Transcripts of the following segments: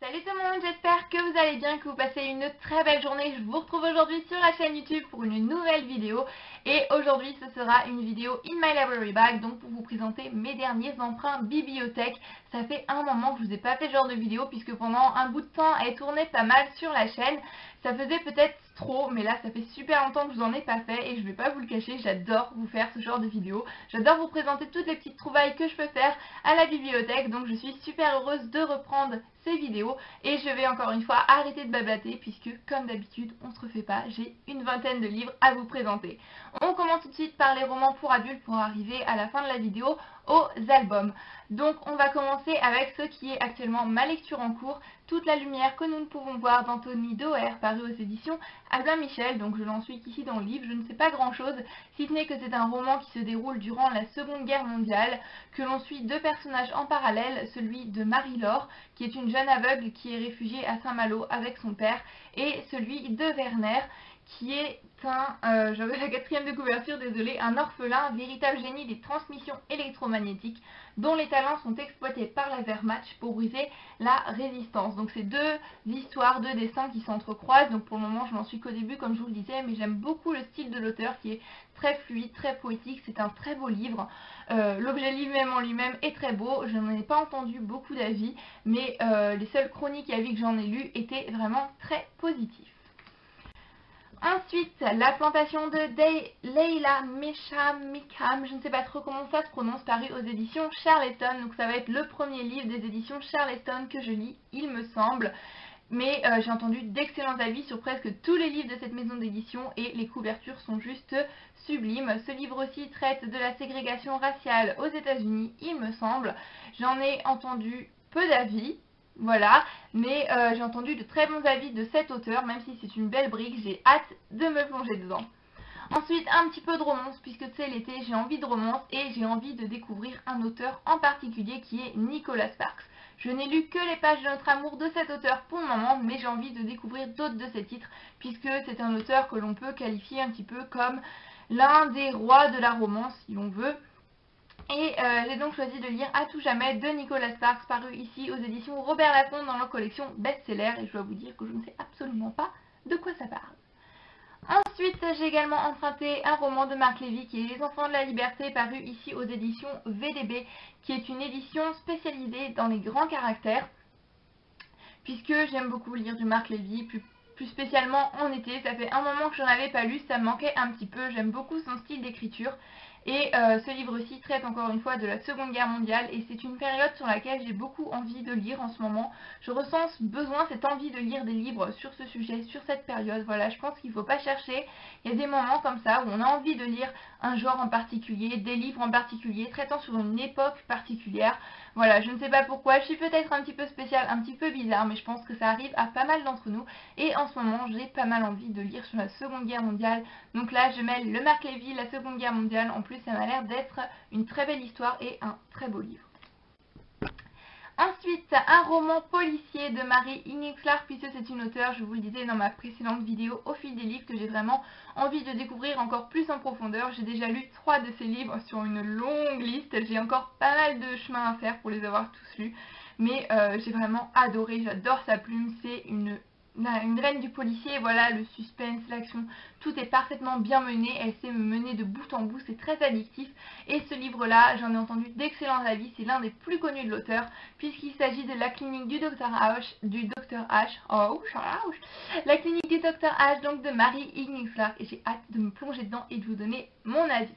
Salut tout le monde, j'espère que vous allez bien, que vous passez une très belle journée. Je vous retrouve aujourd'hui sur la chaîne YouTube pour une nouvelle vidéo. Et aujourd'hui ce sera une vidéo In My Library Bag, donc pour vous présenter mes derniers emprunts bibliothèque. Ça fait un moment que je vous ai pas fait ce genre de vidéo puisque pendant un bout de temps elle tournait pas mal sur la chaîne. Ça faisait peut-être trop, mais là ça fait super longtemps que je vous en ai pas fait et je vais pas vous le cacher, j'adore vous faire ce genre de vidéo. J'adore vous présenter toutes les petites trouvailles que je peux faire à la bibliothèque, donc je suis super heureuse de reprendre ces vidéos et je vais encore une fois arrêter de bablater puisque comme d'habitude on se refait pas, j'ai une vingtaine de livres à vous présenter. On commence tout de suite par les romans pour adultes pour arriver à la fin de la vidéo aux albums. Donc on va commencer avec ce qui est actuellement ma lecture en cours, Toute la lumière que nous ne pouvons voir d'Anthony Doerr, paru aux éditions Albin Michel. Donc je n'en suis qu'ici dans le livre, je ne sais pas grand chose, si ce n'est que c'est un roman qui se déroule durant la Seconde Guerre mondiale, que l'on suit deux personnages en parallèle, celui de Marie-Laure, qui est une jeune aveugle qui est réfugiée à Saint-Malo avec son père, et celui de Werner, qui est j'avais la quatrième de couverture, désolé, un orphelin, véritable génie des transmissions électromagnétiques, dont les talents sont exploités par la Wehrmacht pour briser la résistance. Donc c'est deux histoires, deux dessins qui s'entrecroisent. Donc pour le moment je n'en suis qu'au début comme je vous le disais, mais j'aime beaucoup le style de l'auteur qui est très fluide, très poétique. C'est un très beau livre. L'objet lui-même en lui-même est très beau. Je n'en ai pas entendu beaucoup d'avis, mais les seules chroniques et avis que j'en ai lus étaient vraiment très positifs. Ensuite, La plantation de Leila Mecham, je ne sais pas trop comment ça se prononce, paru aux éditions Charleston. Donc ça va être le premier livre des éditions Charleston que je lis, il me semble. Mais j'ai entendu d'excellents avis sur presque tous les livres de cette maison d'édition et les couvertures sont juste sublimes. Ce livre aussi traite de la ségrégation raciale aux États-Unis, il me semble. J'en ai entendu peu d'avis. Voilà, mais j'ai entendu de très bons avis de cet auteur, même si c'est une belle brique, j'ai hâte de me plonger dedans. Ensuite, un petit peu de romance, puisque c'est l'été, j'ai envie de romance et j'ai envie de découvrir un auteur en particulier qui est Nicholas Sparks. Je n'ai lu que les pages de notre amour de cet auteur pour le moment, mais j'ai envie de découvrir d'autres de ses titres, puisque c'est un auteur que l'on peut qualifier un petit peu comme l'un des rois de la romance, si l'on veut. Et j'ai donc choisi de lire À tout jamais de Nicholas Sparks, paru ici aux éditions Robert Laffont dans leur collection best-seller, et je dois vous dire que je ne sais absolument pas de quoi ça parle. Ensuite, j'ai également emprunté un roman de Marc Lévy qui est Les Enfants de la Liberté, paru ici aux éditions VDB, qui est une édition spécialisée dans les grands caractères, puisque j'aime beaucoup lire du Marc Lévy, plus spécialement en été. Ça fait un moment que je n'en avais pas lu, ça me manquait un petit peu, j'aime beaucoup son style d'écriture. Et ce livre-ci traite encore une fois de la Seconde Guerre mondiale et c'est une période sur laquelle j'ai beaucoup envie de lire en ce moment. Je ressens ce besoin, cette envie de lire des livres sur ce sujet, sur cette période. Voilà, je pense qu'il ne faut pas chercher. Il y a des moments comme ça où on a envie de lire un genre en particulier, des livres en particulier, traitant sur une époque particulière. Voilà, je ne sais pas pourquoi, je suis peut-être un petit peu spéciale, un petit peu bizarre, mais je pense que ça arrive à pas mal d'entre nous. Et en ce moment, j'ai pas mal envie de lire sur la Seconde Guerre mondiale. Donc là, je mêle le Marc Lévy, la Seconde Guerre mondiale. En plus, ça m'a l'air d'être une très belle histoire et un très beau livre. Ensuite, un roman policier de Mary Higgins Clark, puisque c'est une auteure, je vous le disais dans ma précédente vidéo, au fil des livres, que j'ai vraiment envie de découvrir encore plus en profondeur. J'ai déjà lu 3 de ses livres sur une longue liste, j'ai encore pas mal de chemin à faire pour les avoir tous lus, mais j'ai vraiment adoré, j'adore sa plume, c'est une reine du policier, voilà, le suspense, l'action, tout est parfaitement bien mené, elle sait me mener de bout en bout, c'est très addictif. Et ce livre-là, j'en ai entendu d'excellents avis, c'est l'un des plus connus de l'auteur, puisqu'il s'agit de La clinique du Dr H, La clinique du Dr H, donc de Mary Higgins Clark, et j'ai hâte de me plonger dedans et de vous donner mon avis.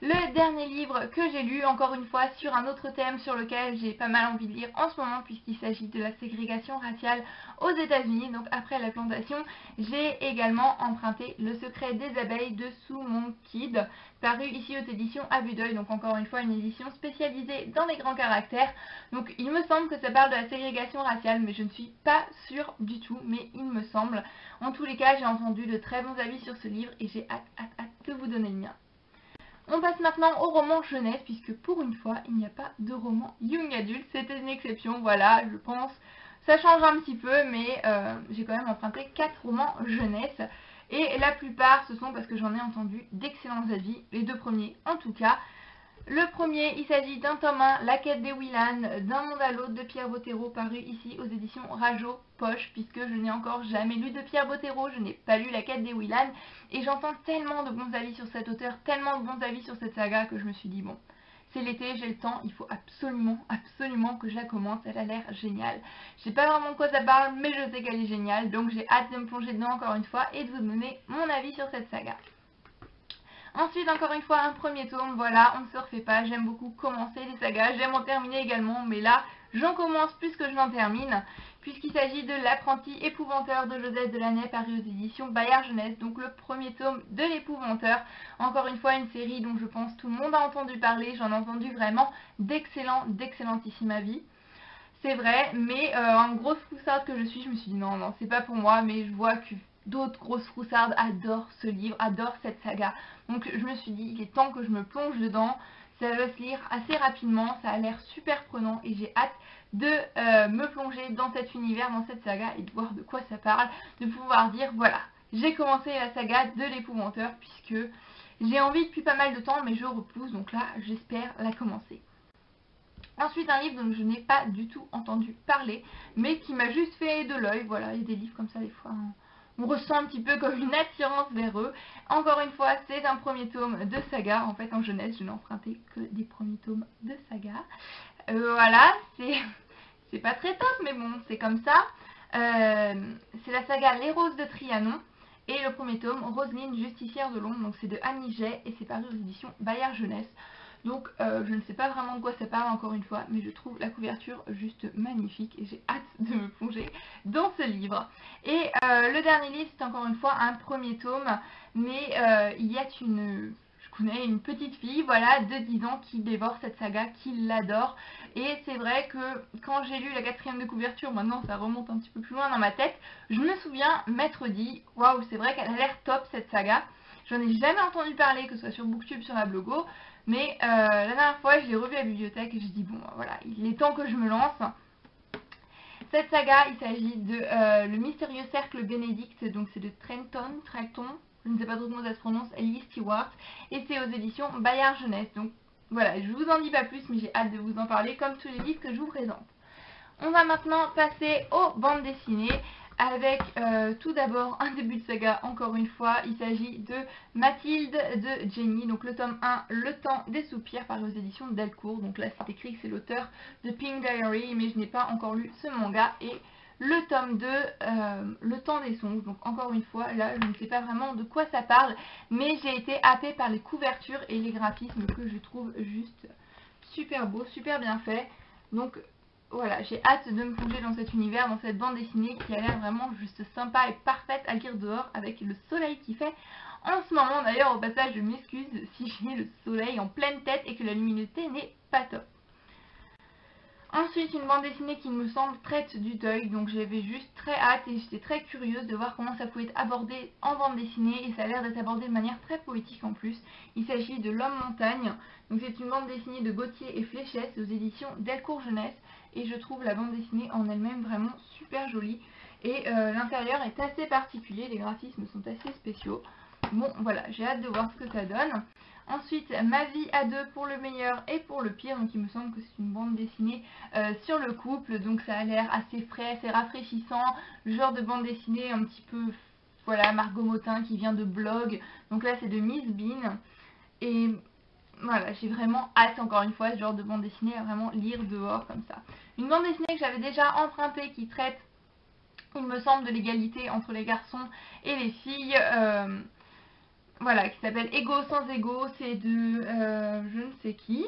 Le dernier livre que j'ai lu, encore une fois, sur un autre thème sur lequel j'ai pas mal envie de lire en ce moment, puisqu'il s'agit de la ségrégation raciale aux États-Unis. Donc après La plantation, j'ai également emprunté Le secret des abeilles de Sue Monk Kidd, paru ici aux éditions à vue d'œil. Donc encore une fois, une édition spécialisée dans les grands caractères. Donc il me semble que ça parle de la ségrégation raciale, mais je ne suis pas sûre du tout, mais il me semble. En tous les cas, j'ai entendu de très bons avis sur ce livre et j'ai hâte de vous donner le mien. On passe maintenant au roman jeunesse, puisque pour une fois, il n'y a pas de roman young adulte. C'était une exception, voilà, je pense. Ça change un petit peu, mais j'ai quand même emprunté 4 romans jeunesse. Et la plupart, ce sont parce que j'en ai entendu d'excellents avis, les 2 premiers en tout cas. Le premier, il s'agit d'un tome 1, La quête des Willan, d'un monde à l'autre de Pierre Bottero, paru ici aux éditions Rajo Poche, puisque je n'ai encore jamais lu de Pierre Bottero, je n'ai pas lu La quête des Willan, et j'entends tellement de bons avis sur cet auteur, tellement de bons avis sur cette saga, que je me suis dit, bon, c'est l'été, j'ai le temps, il faut absolument que je la commence, elle a l'air géniale. Je sais pas vraiment de quoi ça parle, mais je sais qu'elle est géniale, donc j'ai hâte de me plonger dedans encore une fois, et de vous donner mon avis sur cette saga. Ensuite, encore une fois, un premier tome, voilà, on ne se refait pas, j'aime beaucoup commencer les sagas, j'aime en terminer également, mais là, j'en commence plus que je n'en termine, puisqu'il s'agit de L'apprenti épouvanteur de Joseph Delaney, paru aux éditions Bayard Jeunesse, donc le premier tome de l'épouvanteur, encore une fois une série dont je pense tout le monde a entendu parler, j'en ai entendu vraiment d'excellentissime avis. C'est vrai, mais en grosse froussarde que je suis, je me suis dit non, c'est pas pour moi, mais je vois que d'autres grosses froussardes adorent ce livre, adorent cette saga. Donc je me suis dit, il est temps que je me plonge dedans. Ça va se lire assez rapidement, ça a l'air super prenant et j'ai hâte de me plonger dans cet univers, dans cette saga et de voir de quoi ça parle, de pouvoir dire voilà, j'ai commencé la saga de l'épouvanteur puisque j'ai envie depuis pas mal de temps mais je repousse, donc là j'espère la commencer. Ensuite, un livre dont je n'ai pas du tout entendu parler, mais qui m'a juste fait de l'œil. Voilà, il y a des livres comme ça, des fois, on ressent un petit peu comme une attirance vers eux. Encore une fois, c'est un premier tome de saga. En fait, en jeunesse, je n'ai emprunté que des premiers tomes de saga. Voilà, c'est pas très top, mais bon, c'est comme ça. C'est la saga Les Roses de Trianon. Et le premier tome, Roselyne, justicière de l'ombre. Donc c'est de Annie Jay et c'est paru aux éditions Bayard Jeunesse. Donc je ne sais pas vraiment de quoi ça parle encore une fois, mais je trouve la couverture juste magnifique et j'ai hâte de me plonger dans ce livre. Et le dernier livre, c'est encore une fois un premier tome, mais il y a je connais une petite fille, voilà, de 10 ans qui dévore cette saga, qui l'adore. Et c'est vrai que quand j'ai lu la 4e de couverture, maintenant ça remonte un petit peu plus loin dans ma tête, je me souviens m'être dit, waouh, c'est vrai qu'elle a l'air top cette saga. J'en ai jamais entendu parler, que ce soit sur Booktube, sur la blogo. Mais la dernière fois, je l'ai revu à la bibliothèque et j'ai dit, bon, voilà, il est temps que je me lance. Cette saga, il s'agit de Le mystérieux cercle Bénédicte, donc c'est de Trenton, je ne sais pas trop comment ça se prononce, Lee Stewart, et c'est aux éditions Bayard Jeunesse. Donc voilà, je vous en dis pas plus, mais j'ai hâte de vous en parler comme tous les livres que je vous présente. On va maintenant passer aux bandes dessinées avec tout d'abord un début de saga, encore une fois, il s'agit de Mathilde de Jenny, donc le tome 1, Le temps des soupirs, par aux éditions Delcourt. Donc là c'est écrit que c'est l'auteur de Pink Diary, mais je n'ai pas encore lu ce manga. Et le tome 2, Le temps des songes, donc encore une fois, là je ne sais pas vraiment de quoi ça parle, mais j'ai été happée par les couvertures et les graphismes que je trouve juste super beaux, super bien faits. Donc voilà, j'ai hâte de me plonger dans cet univers, dans cette bande dessinée qui a l'air vraiment juste sympa et parfaite à lire dehors avec le soleil qui fait en ce moment. D'ailleurs, au passage, je m'excuse si j'ai le soleil en pleine tête et que la luminosité n'est pas top. Ensuite, une bande dessinée qui me semble traite du deuil, donc j'avais juste très hâte et j'étais très curieuse de voir comment ça pouvait être abordé en bande dessinée et ça a l'air d'être abordé de manière très poétique en plus. Il s'agit de L'Homme Montagne, donc c'est une bande dessinée de Gauthier et Fléchette aux éditions Delcourt Jeunesse et je trouve la bande dessinée en elle-même vraiment super jolie et l'intérieur est assez particulier, les graphismes sont assez spéciaux. Bon voilà, j'ai hâte de voir ce que ça donne. Ensuite, Ma vie à deux pour le meilleur et pour le pire, donc il me semble que c'est une bande dessinée sur le couple, donc ça a l'air assez frais, assez rafraîchissant, le genre de bande dessinée un petit peu, voilà, Margot Motin qui vient de blog, donc là c'est de Miss Bean, et voilà, j'ai vraiment hâte encore une fois ce genre de bande dessinée à vraiment lire dehors comme ça. Une bande dessinée que j'avais déjà empruntée qui traite, il me semble, de l'égalité entre les garçons et les filles, voilà, qui s'appelle Ego sans ego, c'est de je ne sais qui.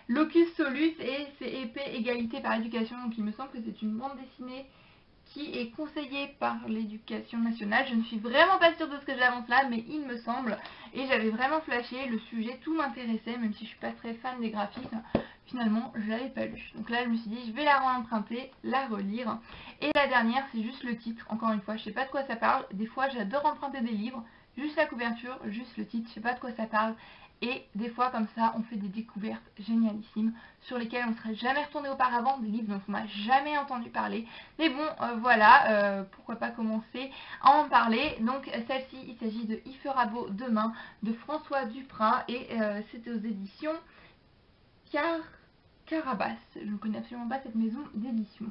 Locus Solus et c'est épée égalité par éducation, donc il me semble que c'est une bande dessinée qui est conseillée par l'éducation nationale. Je ne suis vraiment pas sûre de ce que j'avance là, mais il me semble. Et j'avais vraiment flashé, le sujet, tout m'intéressait, même si je suis pas très fan des graphismes. Finalement, je l'avais pas lu. Donc là, je me suis dit, je vais la réemprunter, la relire. Et la dernière, c'est juste le titre. Encore une fois, je sais pas de quoi ça parle. Des fois, j'adore emprunter des livres. Juste la couverture, juste le titre, je sais pas de quoi ça parle. Et des fois comme ça on fait des découvertes génialissimes sur lesquelles on ne serait jamais retourné auparavant, des livres dont on n'a jamais entendu parler. Mais bon voilà, pourquoi pas commencer à en parler. Donc celle-ci, il s'agit de Il fera beau demain de François Duprat et c'est aux éditions Carabas. Je ne connais absolument pas cette maison d'édition.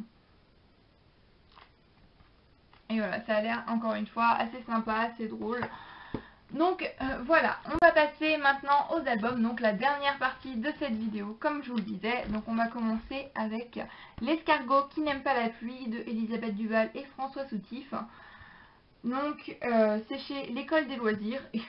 Et voilà, ça a l'air encore une fois assez sympa, assez drôle. Donc voilà, on va passer maintenant aux albums, donc la dernière partie de cette vidéo, comme je vous le disais. Donc on va commencer avec L'escargot qui n'aime pas la pluie de Elisabeth Duval et François Soutif. Donc c'est chez l'École des loisirs. Et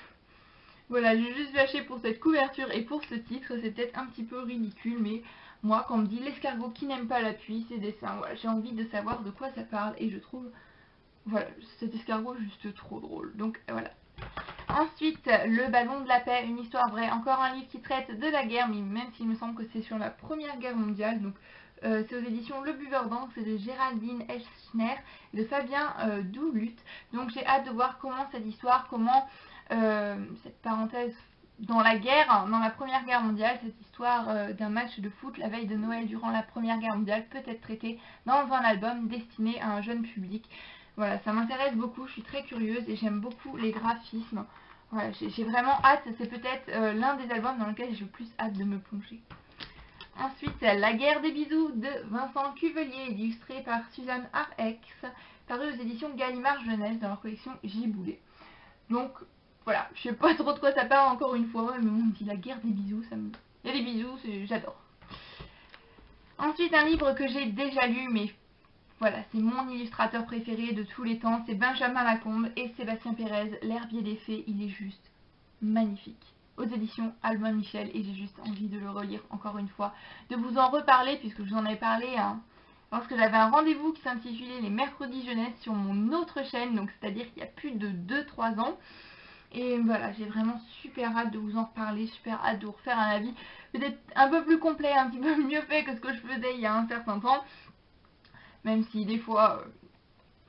voilà, j'ai juste lâché pour cette couverture et pour ce titre, c'est peut-être un petit peu ridicule, mais moi quand on me dit l'escargot qui n'aime pas la pluie, ses dessins, voilà, j'ai envie de savoir de quoi ça parle et je trouve, voilà, cet escargot juste trop drôle. Donc voilà. Ensuite, Le ballon de la paix, une histoire vraie, encore un livre qui traite de la guerre, mais même s'il me semble que c'est sur la Première Guerre mondiale. Donc c'est aux éditions Le Buveur d'encre, c'est de Géraldine Elschner et de Fabien Doulut. Donc j'ai hâte de voir comment cette histoire, comment cette parenthèse dans la guerre, dans la Première Guerre mondiale, cette histoire d'un match de foot la veille de Noël durant la Première Guerre mondiale peut être traitée dans un album destiné à un jeune public. Voilà, ça m'intéresse beaucoup, je suis très curieuse et j'aime beaucoup les graphismes. Voilà, j'ai vraiment hâte, c'est peut-être l'un des albums dans lequel j'ai le plus hâte de me plonger. Ensuite, La guerre des bisous de Vincent Cuvelier, illustré par Suzanne Arex, paru aux éditions Gallimard Jeunesse dans leur collection Giboulet. Donc voilà, je sais pas trop de quoi ça parle encore une fois, mais on me dit La guerre des bisous, ça me... Il y a des bisous, j'adore. Ensuite, un livre que j'ai déjà lu, mais voilà, c'est mon illustrateur préféré de tous les temps, c'est Benjamin Lacombe et Sébastien Pérez, L'herbier des fées, il est juste magnifique. Aux éditions Albin Michel, et j'ai juste envie de le relire encore une fois, de vous en reparler puisque je vous en avais parlé lorsque j'avais un rendez-vous qui s'intitulait Les mercredis jeunesse sur mon autre chaîne, donc c'est-à-dire qu'il y a plus de 2-3 ans. Et voilà, j'ai vraiment super hâte de vous en reparler, super hâte de vous refaire un avis peut-être un peu plus complet, un petit peu mieux fait que ce que je faisais il y a un certain temps. Même si des fois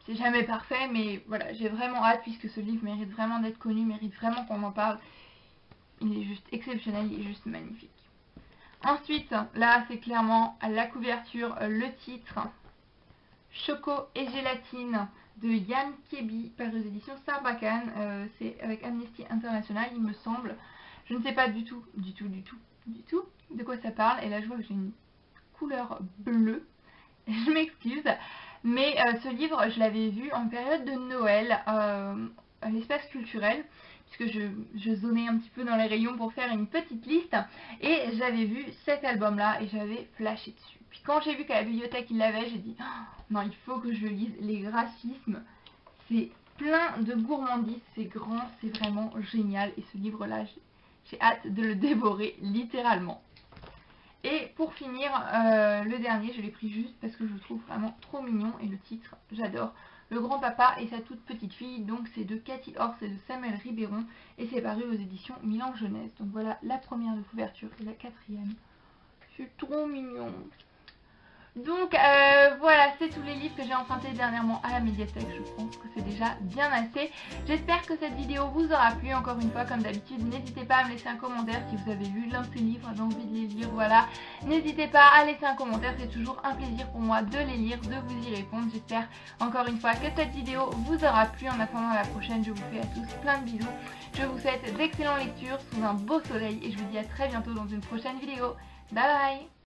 c'est jamais parfait, mais voilà, j'ai vraiment hâte puisque ce livre mérite vraiment d'être connu, mérite vraiment qu'on en parle. Il est juste exceptionnel, il est juste magnifique. Ensuite, là c'est clairement à la couverture le titre Choco et gélatine de Yann Kebi par les éditions Sarbacane. C'est avec Amnesty International il me semble. Je ne sais pas du tout de quoi ça parle. Et là je vois que j'ai une couleur bleue. Je m'excuse, mais ce livre, je l'avais vu en période de Noël à l'espace culturel, puisque je zonais un petit peu dans les rayons pour faire une petite liste, et j'avais vu cet album-là, et j'avais flashé dessus. Puis quand j'ai vu qu'à la bibliothèque, il l'avait, j'ai dit oh, non, il faut que je le lise. Les graphismes, c'est plein de gourmandises, c'est grand, c'est vraiment génial, et ce livre-là, j'ai hâte de le dévorer, littéralement. Et pour finir, le dernier, je l'ai pris juste parce que je le trouve vraiment trop mignon. Et le titre, j'adore. Le grand-papa et sa toute petite fille. Donc c'est de Cathy Horst et de Samuel Ribéron. Et c'est paru aux éditions Milan Jeunesse. Donc voilà la première de couverture et la quatrième. C'est trop mignon. Donc voilà, c'est tous les livres que j'ai empruntés dernièrement à la médiathèque. Je pense que c'est déjà bien assez. J'espère que cette vidéo vous aura plu. Encore une fois, comme d'habitude, n'hésitez pas à me laisser un commentaire si vous avez lu l'un de ces livres, avez envie de les lire. Voilà, n'hésitez pas à laisser un commentaire. C'est toujours un plaisir pour moi de les lire, de vous y répondre. J'espère encore une fois que cette vidéo vous aura plu. En attendant la prochaine, je vous fais à tous plein de bisous. Je vous souhaite d'excellentes lectures sous un beau soleil et je vous dis à très bientôt dans une prochaine vidéo. Bye bye.